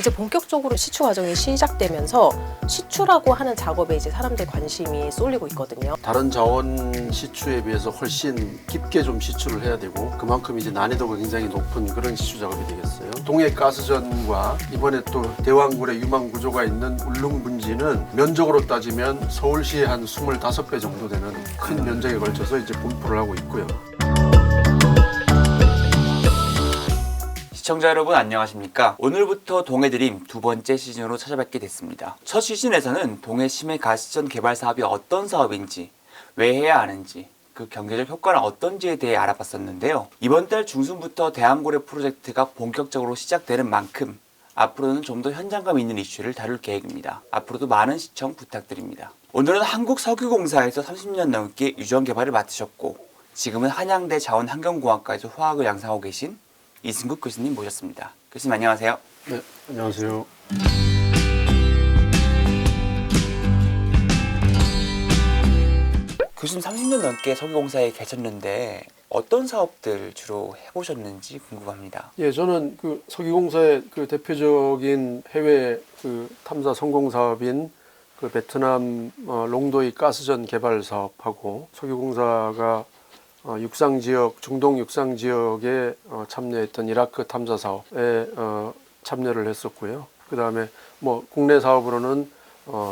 이제 본격적으로 시추 과정이 시작되면서 시추라고 하는 작업에 이제 사람들 관심이 쏠리고 있거든요. 다른 자원 시추에 비해서 훨씬 깊게 좀 시추를 해야 되고 그만큼 이제 난이도가 굉장히 높은 그런 시추 작업이 되겠어요. 동해 가스전과 이번에 또 대왕굴에 유망 구조가 있는 울릉분지는 면적으로 따지면 서울시의 한 25배 정도 되는 큰 면적에 걸쳐서 이제 분포를 하고 있고요. 시청자 여러분 안녕하십니까? 오늘부터 동해드림 두 번째 시즌으로 찾아뵙게 됐습니다. 첫 시즌에서는 동해 심해 가스전 개발 사업이 어떤 사업인지, 왜 해야 하는지, 그 경제적 효과는 어떤지에 대해 알아봤었는데요. 이번 달 중순부터 대왕고래 프로젝트가 본격적으로 시작되는 만큼 앞으로는 좀 더 현장감 있는 이슈를 다룰 계획입니다. 앞으로도 많은 시청 부탁드립니다. 오늘은 한국석유공사에서 30년 넘게 유전 개발을 맡으셨고 지금은 한양대 자원환경공학과에서 화학을 양성하고 계신 이승국 교수님 모셨습니다. 교수님 안녕하세요. 네, 안녕하세요. 교수님 30년 넘게 석유공사에 계셨는데 어떤 사업들 주로 해보셨는지 궁금합니다. 예, 저는 그 석유공사의 그 대표적인 해외 그 탐사 성공 사업인 그 베트남 롱도이 가스전 개발 사업하고 석유공사가 육상 지역, 중동 육상 지역에 참여했던 이라크 탐사 사업에 참여를 했었고요. 그 다음에 뭐 국내 사업으로는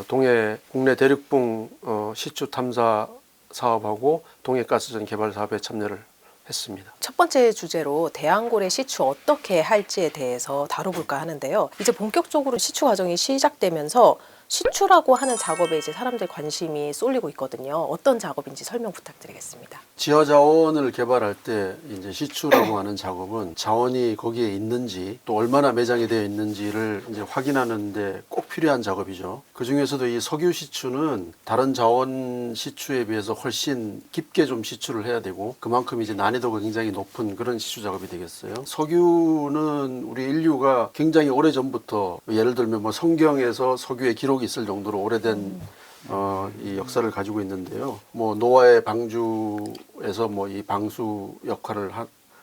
동해 국내 대륙붕 시추 탐사 사업하고 동해 가스전 개발 사업에 참여를 했습니다. 첫 번째 주제로 대왕고래 시추 어떻게 할지에 대해서 다뤄볼까 하는데요. 이제 본격적으로 시추 과정이 시작되면서 시추라고 하는 작업에 이제 사람들 관심이 쏠리고 있거든요. 어떤 작업인지 설명 부탁드리겠습니다. 지하 자원을 개발할 때 이제 시추라고 하는 작업은 자원이 거기에 있는지 또 얼마나 매장이 되어 있는지를 이제 확인하는데 꼭 필요한 작업이죠. 그 중에서도 이 석유 시추는 다른 자원 시추에 비해서 훨씬 깊게 좀 시추를 해야 되고 그만큼 이제 난이도가 굉장히 높은 그런 시추 작업이 되겠어요. 석유는 우리 인류가 굉장히 오래 전부터 예를 들면 뭐 성경에서 석유의 기록이 있을 정도로 오래된 이 역사를 가지고 있는데요. 뭐 노아의 방주에서 뭐 이 방수 역할을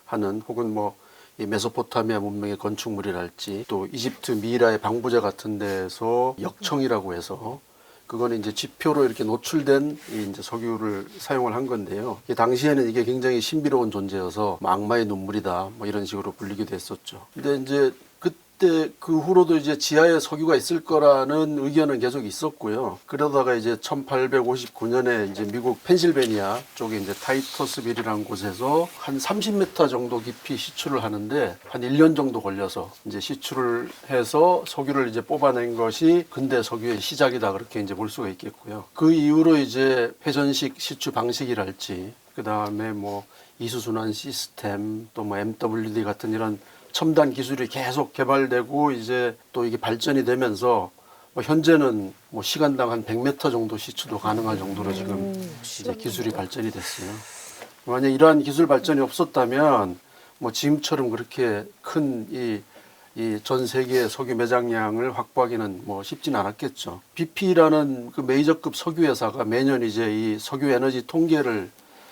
하는 혹은 뭐 이 메소포타미아 문명의 건축물이랄지 또 이집트 미이라의 방부제 같은 데서 역청이라고 해서 그거는 이제 지표로 이렇게 노출된 이 이제 석유를 사용을 한 건데요. 당시에는 이게 굉장히 신비로운 존재여서 뭐 악마의 눈물이다 뭐 이런 식으로 불리기도 했었죠. 근데 이제 그때 그 후로도 이제 지하에 석유가 있을 거라는 의견은 계속 있었고요. 그러다가 이제 1859년에 이제 미국 펜실베니아 쪽에 이제 타이터스빌이라는 곳에서 한 30m 정도 깊이 시추를 하는데 한 1년 정도 걸려서 이제 시추를 해서 석유를 이제 뽑아낸 것이 근대 석유의 시작이다 그렇게 이제 볼 수가 있겠고요. 그 이후로 이제 회전식 시추 방식이랄지 그 다음에 뭐 이수순환 시스템 또 뭐 MWD 같은 이런 첨단 기술이 계속 개발되고 이제 또 이게 발전이 되면서 현재는 뭐 시간당 한 100m 정도 시추도 가능할 정도로 지금 이제 기술이 발전이 됐어요. 만약 이러한 기술 발전이 없었다면 뭐 지금처럼 그렇게 큰 이 전 세계 석유 매장량을 확보하기는 뭐 쉽진 않았겠죠. BP라는 그 메이저급 석유 회사가 매년 이제 이 석유 에너지 통계를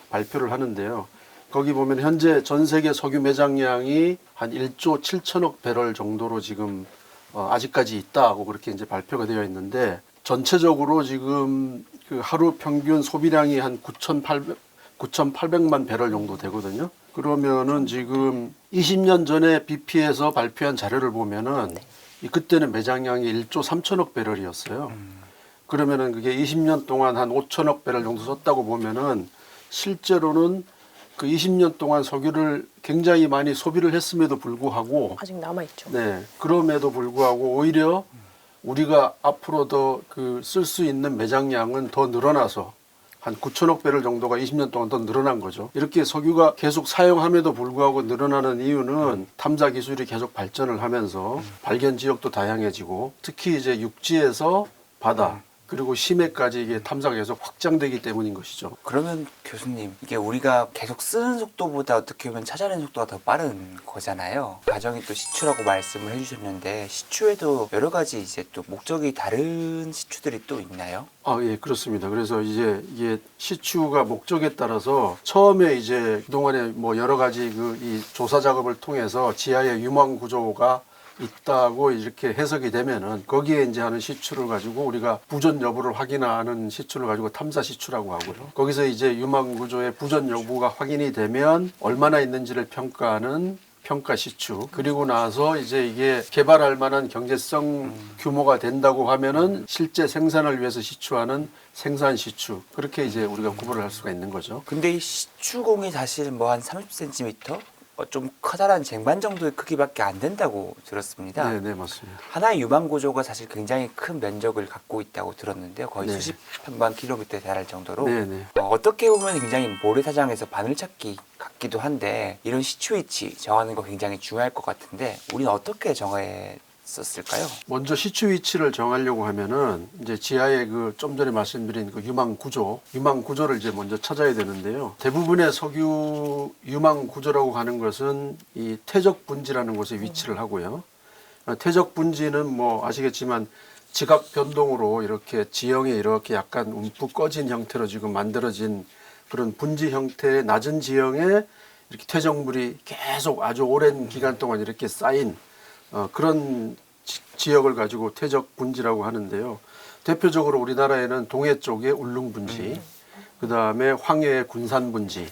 발표를 하는데요. 거기 보면 현재 전 세계 석유 매장량이 한 1조 7천억 배럴 정도로 지금 아직까지 있다고 그렇게 이제 발표가 되어 있는데 전체적으로 지금 그 하루 평균 소비량이 한 9,800만 배럴 정도 되거든요. 그러면은 지금 20년 전에 BP에서 발표한 자료를 보면은 그때는 매장량이 1조 3천억 배럴이었어요. 그러면은 그게 20년 동안 한 5천억 배럴 정도 썼다고 보면은 실제로는 그 20년 동안 석유를 굉장히 많이 소비를 했음에도 불구하고 아직 남아있죠. 네, 그럼에도 불구하고 오히려 우리가 앞으로 더 그 쓸 수 있는 매장량은 더 늘어나서 한 9천억 배럴 정도가 20년 동안 더 늘어난 거죠. 이렇게 석유가 계속 사용함에도 불구하고 늘어나는 이유는 탐사 기술이 계속 발전을 하면서 발견 지역도 다양해지고 특히 이제 육지에서 바다 그리고 심해까지 이게 탐사가 계속 확장되기 때문인 것이죠. 그러면 교수님 이게 우리가 계속 쓰는 속도보다 어떻게 보면 찾아내는 속도가 더 빠른 거잖아요. 과정이 또 시추라고 말씀을 해주셨는데 시추에도 여러 가지 이제 또 목적이 다른 시추들이 또 있나요? 예, 그렇습니다. 그래서 이제 이게 시추가 목적에 따라서 처음에 이제 그동안에 뭐 여러 가지 그 이 조사 작업을 통해서 지하의 유망 구조가 있다고 이렇게 해석이 되면은 거기에 이제 하는 시추를 가지고 우리가 부전 여부를 확인하는 시추를 가지고 탐사 시추라고 하고요. 거기서 이제 유망 구조의 부전 여부가 확인이 되면 얼마나 있는지를 평가하는 평가 시추. 그리고 나서 이제 이게 개발할 만한 경제성 규모가 된다고 하면은 실제 생산을 위해서 시추하는 생산 시추. 그렇게 이제 우리가 구분을 할 수가 있는 거죠. 근데 이 시추공이 사실 뭐 한 30cm 좀 커다란 쟁반 정도의 크기밖에 안 된다고 들었습니다. 네, 네, 맞습니다. 하나의 유망 구조가 사실 굉장히 큰 면적을 갖고 있다고 들었는데요. 거의 네. 수십 평방킬로미터에 달할 정도로 네, 네. 어떻게 보면 굉장히 모래사장에서 바늘찾기 같기도 한데 이런 시추 위치 정하는 거 굉장히 중요할 것 같은데 우리는 어떻게 정했었을까요? 먼저 시추 위치를 정하려고 하면은 이제 지하에 그 좀 전에 말씀드린 그 유망 구조를 이제 먼저 찾아야 되는데요. 대부분의 석유 유망 구조라고 하는 것은 이 퇴적 분지라는 곳에 위치를 하고요. 퇴적 분지는 뭐 아시겠지만 지각 변동으로 이렇게 지형에 이렇게 약간 움푹 꺼진 형태로 지금 만들어진 그런 분지 형태의 낮은 지형에 이렇게 퇴적물이 계속 아주 오랜 기간 동안 이렇게 쌓인 그런 지역을 가지고 퇴적 분지라고 하는데요. 대표적으로 우리나라에는 동해 쪽에 울릉 분지, 그 다음에 황해의 군산 분지,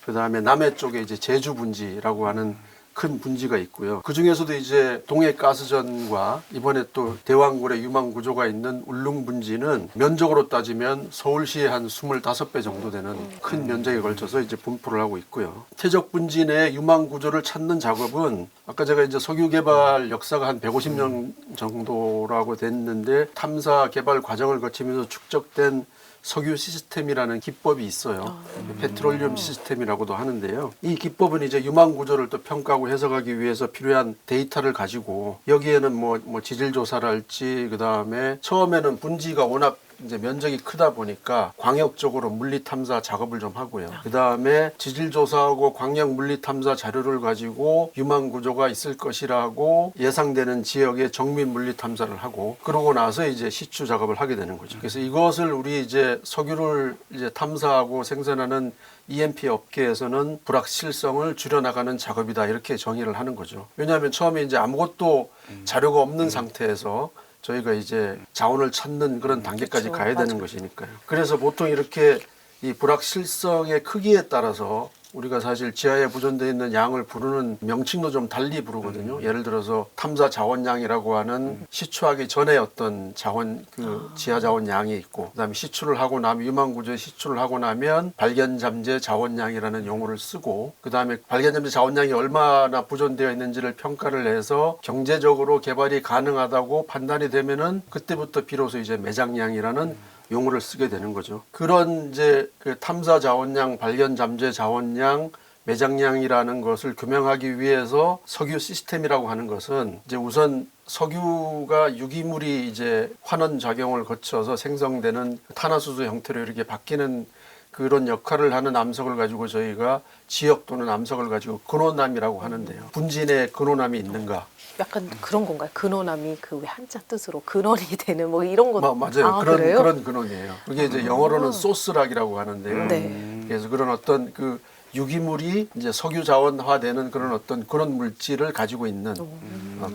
그 다음에 남해 쪽에 이제 제주 분지라고 하는 큰 분지가 있고요. 그 중에서도 이제 동해 가스전과 이번에 또 대왕굴의 유망 구조가 있는 울릉 분지는 면적으로 따지면 서울시의 한 25배 정도 되는 큰 면적에 걸쳐서 이제 분포를 하고 있고요. 퇴적 분지 내 유망 구조를 찾는 작업은 아까 제가 이제 석유 개발 역사가 한 150년 정도라고 됐는데 탐사 개발 과정을 거치면서 축적된 석유 시스템이라는 기법이 있어요. 페트롤리움 시스템이라고도 하는데요. 이 기법은 이제 유망 구조를 또 평가하고 해석하기 위해서 필요한 데이터를 가지고 여기에는 뭐 지질 조사를 할지 그다음에 처음에는 분지가 워낙 이제 면적이 크다 보니까 광역적으로 물리 탐사 작업을 좀 하고요. 그다음에 지질 조사하고 광역 물리 탐사 자료를 가지고 유망 구조가 있을 것이라고 예상되는 지역의 정밀 물리 탐사를 하고 그러고 나서 이제 시추 작업을 하게 되는 거죠. 그래서 이것을 우리 이제 석유를 이제 탐사하고 생산하는 E&P 업계에서는 불확실성을 줄여나가는 작업이다 이렇게 정의를 하는 거죠. 왜냐하면 처음에 이제 아무것도 자료가 없는 상태에서 저희가 이제 자원을 찾는 그런 단계까지 그렇죠. 가야 되는 맞아요. 것이니까요. 그래서 보통 이렇게 이 불확실성의 크기에 따라서 우리가 사실 지하에 보존되어 있는 양을 부르는 명칭도 좀 달리 부르거든요. 예를 들어서 탐사 자원량이라고 하는 시추하기 전에 어떤 자원 그 지하 자원량이 있고 그다음에 시추를 하고 나면 유망 구조에 시추를 하고 나면 발견 잠재 자원량이라는 용어를 쓰고 그다음에 발견 잠재 자원량이 얼마나 보존되어 있는지를 평가를 해서 경제적으로 개발이 가능하다고 판단이 되면은 그때부터 비로소 이제 매장량이라는 용어를 쓰게 되는 거죠. 그런 이제 그 탐사 자원량, 발견 잠재 자원량, 매장량이라는 것을 규명하기 위해서 석유 시스템이라고 하는 것은 이제 우선 석유가 유기물이 이제 환원 작용을 거쳐서 생성되는 탄화수소 형태로 이렇게 바뀌는 그런 역할을 하는 암석을 가지고 저희가 지역 또는 암석을 가지고 근원암이라고 하는데요. 분지 내에 근원암이 있는가? 약간 그런 건가요? 근원함이 그 왜 한자 뜻으로 근원이 되는 뭐 이런 것. 맞아요. 그래요? 그런 근원이에요. 그게 이제 영어로는 소스락이라고 하는데요. 네. 그래서 그런 어떤 그 유기물이 이제 석유 자원화되는 그런 어떤 그런 물질을 가지고 있는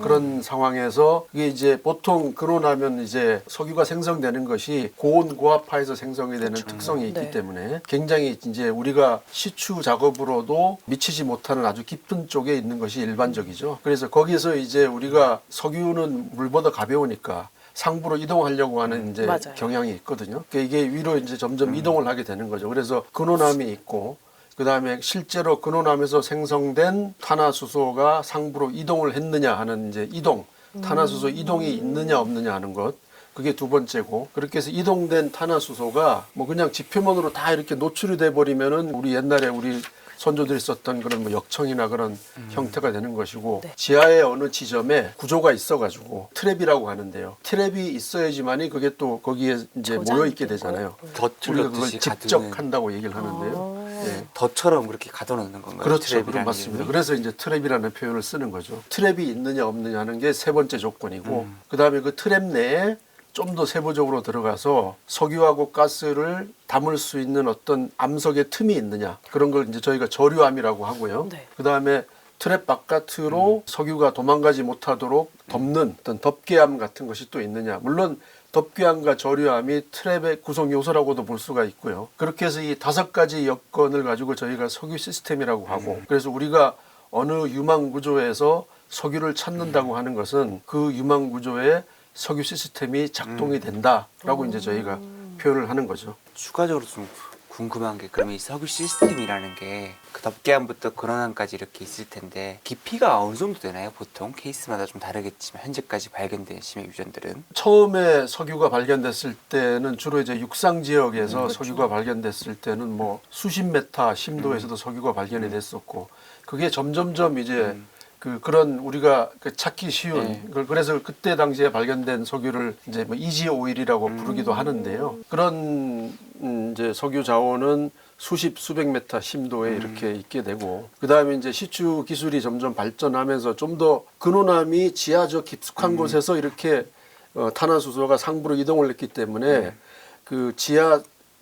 그런 상황에서 이게 이제 보통 근원하면 이제 석유가 생성되는 것이 고온 고압하에서 생성이 되는 특성이 있기 네. 때문에 굉장히 이제 우리가 시추 작업으로도 미치지 못하는 아주 깊은 쪽에 있는 것이 일반적이죠. 그래서 거기서 이제 우리가 석유는 물보다 가벼우니까 상부로 이동하려고 하는 이제 맞아요. 경향이 있거든요. 그러니까 이게 위로 이제 점점 이동을 하게 되는 거죠. 그래서 근원함이 있고 그 다음에 실제로 근원함에서 생성된 탄화수소가 상부로 이동을 했느냐 하는 이제 이동, 탄화수소 이동이 있느냐 없느냐 하는 것. 그게 두 번째고 그렇게 해서 이동된 탄화수소가 뭐 그냥 지표면으로 다 이렇게 노출이 돼 버리면은 우리 옛날에 우리 선조들이 썼던 그런 뭐 역청이나 그런 형태가 되는 것이고 네. 지하의 어느 지점에 구조가 있어가지고 트랩이라고 하는데요. 트랩이 있어야지만이 그게 또 거기에 이제 저장이 모여 있게 되고. 되잖아요. 덫을 우리가 그걸 넣듯이 집적한다고 얘기를 하는데요. 예. 덫처럼 그렇게 가둬놓는 건가요? 그렇죠. 트랩이라는 맞습니다. 이름이? 그래서 이제 트랩이라는 표현을 쓰는 거죠. 트랩이 있느냐 없느냐 하는 게 세 번째 조건이고 그다음에 그 트랩 내에 좀 더 세부적으로 들어가서 석유하고 가스를 담을 수 있는 어떤 암석의 틈이 있느냐 그런 걸 이제 저희가 저류암이라고 하고요. 네. 그다음에 트랩 바깥으로 석유가 도망가지 못하도록 덮는 어떤 덮개암 같은 것이 또 있느냐. 물론 덮개암과 저류암이 트랩의 구성 요소라고도 볼 수가 있고요. 그렇게 해서 이 5가지 여건을 가지고 저희가 석유 시스템이라고 하고 그래서 우리가 어느 유망 구조에서 석유를 찾는다고 하는 것은 그 유망 구조에 석유 시스템이 작동이 된다라고 이제 저희가 표현을 하는 거죠. 추가적으로 좀 궁금한 게 그러면 이 석유 시스템이라는 게 그 덮개암부터 근원암까지 이렇게 있을 텐데 깊이가 어느 정도 되나요? 보통 케이스마다 좀 다르겠지만 현재까지 발견된 심해 유전들은 처음에 석유가 발견됐을 때는 주로 이제 육상 지역에서 석유가 발견됐을 때는 뭐 수십 메타 심도에서도 석유가 발견이 됐었고 그게 점점점 이제 그런 우리가 찾기 쉬운 그래서 그때 당시에 발견된 석유를 이제 뭐 이지 오일이라고 부르기도 하는데요. 그런 이제 석유 자원은 수백 메타 심도에 이렇게 있게 되고 그다음에 이제 시추 기술이 점점 발전하면서 좀 더 근원암이 지하적 깊숙한 곳에서 이렇게 탄화수소가 상부로 이동을 했기 때문에 그 지하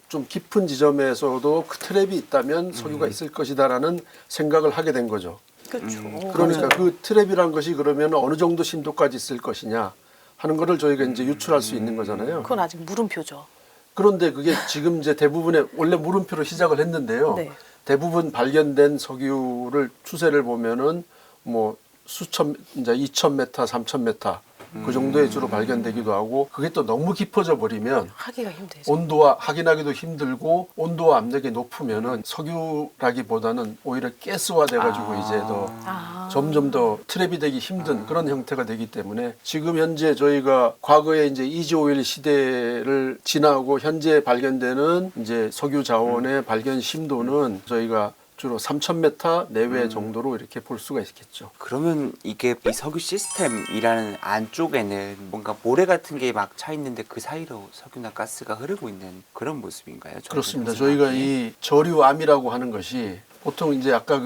좀 깊은 지점에서도 그 트랩이 있다면 석유가 있을 것이다라는 생각을 하게 된 거죠. 그렇죠. 그러니까 그 트랩이란 것이 그러면 어느 정도 심도까지 있을 것이냐 하는 거를 저희가 이제 유출할 수 있는 거잖아요. 그건 아직 물음표죠. 그런데 그게 지금 이제 대부분의 원래 물음표로 시작을 했는데요. 네. 대부분 발견된 석유를 추세를 보면은 뭐 수천 이제 2,000m, 3,000m 그 정도에 주로 발견되기도 하고 그게 또 너무 깊어져 버리면 하기가 힘들죠. 온도와 확인하기도 힘들고 온도와 압력이 높으면은 석유라기보다는 오히려 가스화 돼가지고 이제 더 점점 더 트랩이 되기 힘든 그런 형태가 되기 때문에 지금 현재 저희가 과거에 이제 이지 오일 시대를 지나고 현재 발견되는 이제 석유 자원의 발견 심도는 저희가 주로 3,000m 내외 정도로 이렇게 볼 수가 있겠죠. 그러면 이게 이 석유 시스템이라는 안쪽에는 뭔가 모래 같은 게 막 차 있는데 그 사이로 석유나 가스가 흐르고 있는 그런 모습인가요? 그렇습니다. 저희가 이 저류암이라고 하는 것이 보통 이제 아까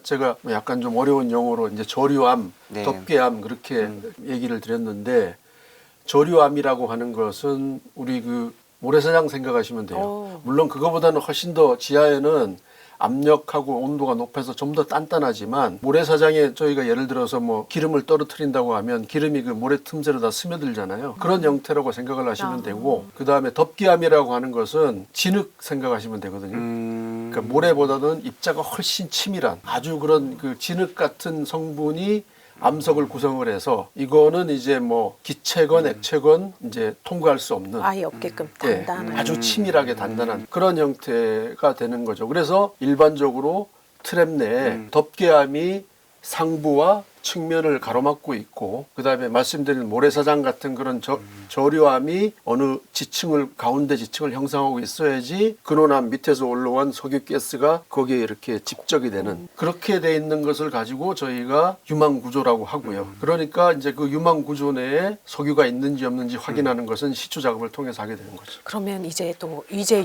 제가 약간 좀 어려운 용어로 이제 저류암, 네. 덮개암 그렇게 얘기를 드렸는데 저류암이라고 하는 것은 우리 그 모래사장 생각하시면 돼요. 물론 그거보다는 훨씬 더 지하에는 압력하고 온도가 높아서 좀 더 단단하지만 모래사장에 저희가 예를 들어서 뭐 기름을 떨어뜨린다고 하면 기름이 그 모래 틈새로 다 스며들잖아요. 그런 형태라고 생각을 하시면 되고 그 다음에 덮개암이라고 하는 것은 진흙 생각하시면 되거든요. 그러니까 모래보다는 입자가 훨씬 치밀한 아주 그런 그 진흙 같은 성분이 암석을 구성을 해서 이거는 이제 뭐 기체건 액체건 이제 통과할 수 없는 아예 없게끔 예, 단단한. 아주 치밀하게 단단한 그런 형태가 되는 거죠. 그래서 일반적으로 트랩 내에 덮개암이 상부와 측면을 가로막고 있고 그다음에 말씀드린 모래사장 같은 그런 저류암이 어느 지층을 가운데 지층을 형성하고 있어야지 근원암 밑에서 올라온 석유가스가 거기에 이렇게 집적이 되는 그렇게 돼 있는 것을 가지고 저희가 유망구조라고 하고요. 그러니까 이제 그 유망구조 내에 석유가 있는지 없는지 확인하는 것은 시추 작업을 통해서 하게 되는 거죠. 그러면 이제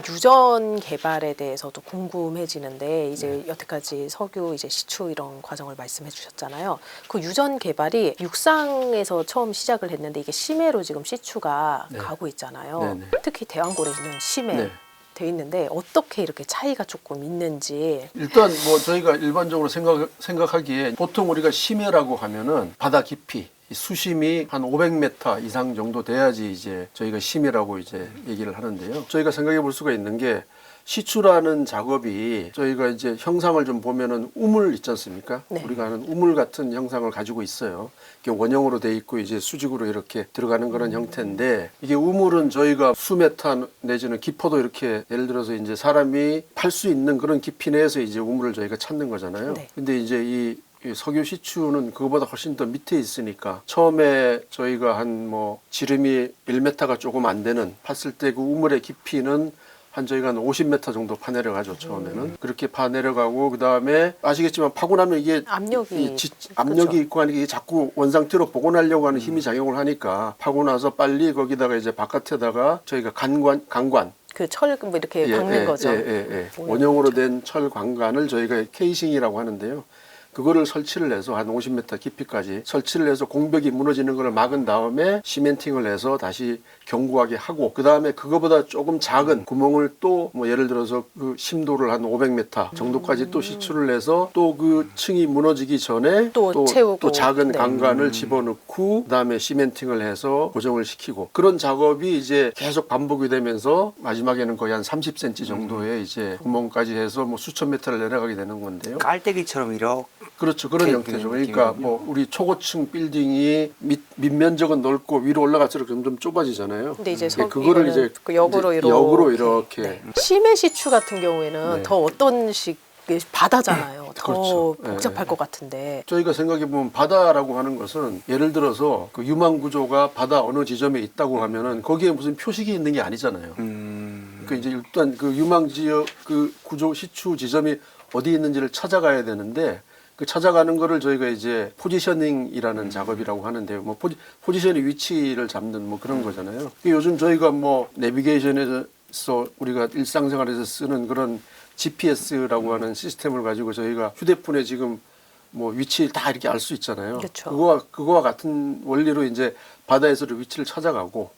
유전 개발에 대해서도 궁금해지는데 이제 여태까지 석유 이제 시추 이런 과정을 말씀해 주셨잖아요. 그 유전 개발이 육상에서 처음 시작을 했는데 이게 심해로 지금 시추가 네. 가고 있잖아요. 네네. 특히 대왕고래는 심해 네. 돼 있는데 어떻게 이렇게 차이가 조금 있는지. 일단 뭐 저희가 일반적으로 생각하기에 보통 우리가 심해라고 하면은 바다 깊이 수심이 한 500m 이상 정도 돼야지 이제 저희가 심해라고 이제 얘기를 하는데요. 저희가 생각해 볼 수가 있는 게 시추라는 작업이 저희가 이제 형상을 좀 보면은 우물 있지 않습니까? 네. 우리가 아는 우물 같은 형상을 가지고 있어요. 이게 원형으로 돼 있고 이제 수직으로 이렇게 들어가는 그런 형태인데 이게 우물은 저희가 수메타 내지는 깊어도 이렇게 예를 들어서 이제 사람이 팔 수 있는 그런 깊이 내에서 이제 우물을 저희가 찾는 거잖아요. 네. 근데 이제 이 석유 시추는 그거보다 훨씬 더 밑에 있으니까 처음에 저희가 한 뭐 지름이 1m가 조금 안 되는 팠을 때 그 우물의 깊이는 한 저희가 한 50m 정도 파내려가죠 처음에는. 그렇게 파내려가고 그 다음에 아시겠지만 파고 나면 이게 압력이 압력이 있고 하니까 이게 자꾸 원상태로 복원하려고 하는 힘이 작용을 하니까 파고 나서 빨리 거기다가 이제 바깥에다가 저희가 강관 그 철 뭐 이렇게 박는 거죠. 원형으로 된 철 관관을 저희가 케이싱이라고 하는데요. 그거를 설치를 해서 한 50m 깊이까지 설치를 해서 공벽이 무너지는 걸 막은 다음에 시멘팅을 해서 다시 견고하게 하고 그 다음에 그거보다 조금 작은 구멍을 또 뭐 예를 들어서 그 심도를 한 500m 정도까지 또 시추를 해서 또 그 층이 무너지기 전에 또 채우고. 또 작은 네. 강관을 집어넣고 그다음에 시멘팅을 해서 고정을 시키고 그런 작업이 이제 계속 반복이 되면서 마지막에는 거의 한 30cm 정도의 이제 구멍까지 해서 뭐 수천 미터를 내려가게 되는 건데요. 깔때기처럼 이렇게 그렇죠. 그런 되는 형태죠. 그러니까 느낌이군요. 뭐 우리 초고층 빌딩이 밑면적은 넓고 위로 올라갈수록 점점 좁아지잖아요. 근데 이제 그거를 이제 그 역으로 이제 이렇게. 역으로 이렇게 네. 심해 시추 같은 경우에는 네. 더 어떤 식 바다잖아요. 더 그렇죠. 복잡할 네. 것 같은데. 저희가 생각해 보면 바다라고 하는 것은 예를 들어서 그 유망 구조가 바다 어느 지점에 있다고 하면은 거기에 무슨 표식이 있는 게 아니잖아요. 그 이제 일단 그 유망 지역 그 구조 시추 지점이 어디 있는지를 찾아가야 되는데 그 찾아가는 거를 저희가 이제 포지셔닝이라는 작업이라고 하는데요. 뭐 포지션의 위치를 잡는 뭐 그런 거잖아요. 요즘 저희가 뭐 내비게이션에서 우리가 일상생활에서 쓰는 그런 GPS라고 하는 시스템을 가지고 저희가 휴대폰에 지금 뭐 위치를 다 이렇게 알 수 있잖아요. 그렇죠. 그거와 같은 원리로 이제 바다에서도 위치를 찾아가고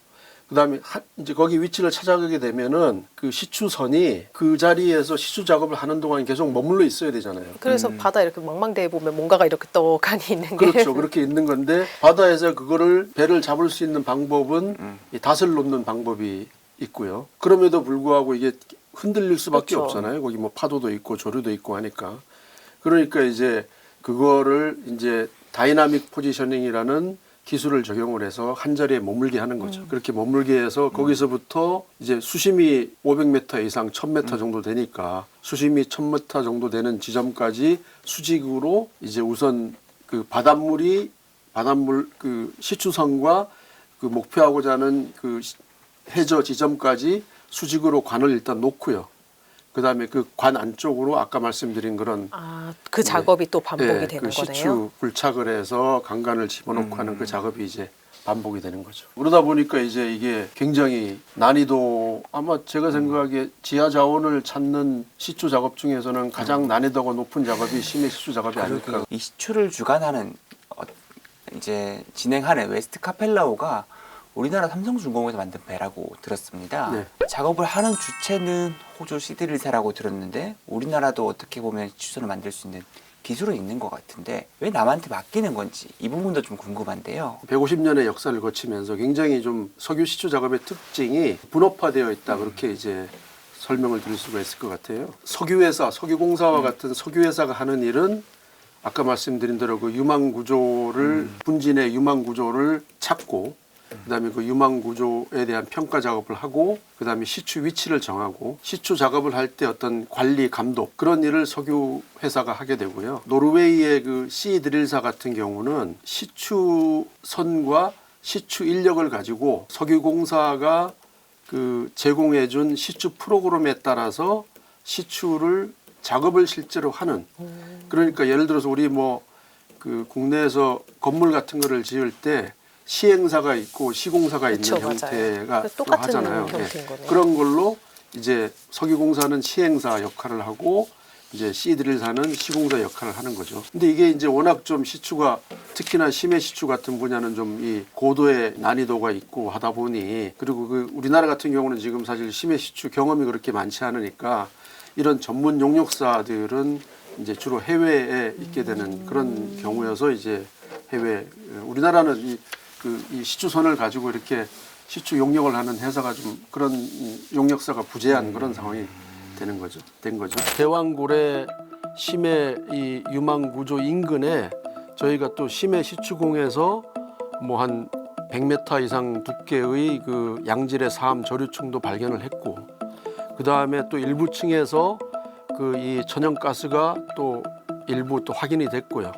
그다음에 이제 거기 위치를 찾아가게 되면은 그 시추선이 그 자리에서 시추 작업을 하는 동안 계속 머물러 있어야 되잖아요. 그래서 바다 이렇게 망망대해 보면 뭔가가 이렇게 떡하니 있는 게. 그렇죠. 그렇게 있는 건데 바다에서 그거를 배를 잡을 수 있는 방법은 이 닷을 놓는 방법이 있고요. 그럼에도 불구하고 이게 흔들릴 수밖에 그렇죠. 없잖아요. 거기 뭐 파도도 있고 조류도 있고 하니까. 그러니까 이제 그거를 이제 다이나믹 포지셔닝이라는 기술을 적용을 해서 한 자리에 머물게 하는 거죠. 그렇게 머물게 해서 거기서부터 이제 수심이 500m 이상 1000m 정도 되니까 수심이 1000m 정도 되는 지점까지 수직으로 이제 우선 그 바닷물 그 시추선과 그 목표하고자 하는 그 해저 지점까지 수직으로 관을 일단 놓고요. 그다음에 그 관 안쪽으로 아까 말씀드린 그런 그 작업이 또 반복이 예, 되는 그 거네요. 시추 불착을 해서 강간을 집어넣고 하는 그 작업이 이제 반복이 되는 거죠. 그러다 보니까 이제 이게 굉장히 난이도 아마 제가 생각하기에 지하 자원을 찾는 시추 작업 중에서는 가장 난이도가 높은 작업이 심해 시추 작업이 아닐까. 이 시추를 주관하는 이제 진행하는 웨스트 카펠라우가 우리나라 삼성중공업에서 만든 배라고 들었습니다. 네. 작업을 하는 주체는 호주 시드릴사라고 들었는데 우리나라도 어떻게 보면 시추선을 만들 수 있는 기술은 있는 것 같은데 왜 남한테 맡기는 건지 이 부분도 좀 궁금한데요. 150년의 역사를 거치면서 굉장히 좀 석유 시추 작업의 특징이 분업화되어 있다 그렇게 이제 설명을 드릴 수가 있을 것 같아요. 석유회사, 석유공사와 같은 석유회사가 하는 일은 아까 말씀드린 대로 그 유망 구조를 분진의 유망 구조를 찾고 그다음에 그 유망 구조에 대한 평가 작업을 하고 그다음에 시추 위치를 정하고 시추 작업을 할 때 어떤 관리 감독 그런 일을 석유 회사가 하게 되고요. 노르웨이의 그 시드릴사 같은 경우는 시추선과 시추 인력을 가지고 석유공사가 그 제공해준 시추 프로그램에 따라서 시추를 작업을 실제로 하는 그러니까 예를 들어서 우리 뭐 그 국내에서 건물 같은 거를 지을 때 시행사가 있고 시공사가 그쵸, 있는 형태가 맞아요. 똑같은 하잖아요. 형태인 거네요. 그런 걸로 이제 석유공사는 시행사 역할을 하고 이제 시드릴사는 시공사 역할을 하는 거죠. 근데 이게 이제 워낙 좀 시추가 특히나 심해 시추 같은 분야는 좀 이 고도의 난이도가 있고 하다 보니 그리고 그 우리나라 같은 경우는 지금 사실 심해 시추 경험이 그렇게 많지 않으니까 이런 전문 용역사들은 이제 주로 해외에 있게 되는 그런 경우여서 이제 해외 우리나라는 이 시추선을 가지고 이렇게 시추 용역을 하는 회사가 좀 그런 용역사가 부재한 그런 상황이 된 거죠. 대왕굴의 심해 이 유망 구조 인근에 저희가 또 심해 시추공에서 뭐 한 100m 이상 두께의 그 양질의 사암 저류층도 발견을 했고 그 다음에 또 일부 층에서 그 이 천연가스가 또 일부 또 확인이 됐고요.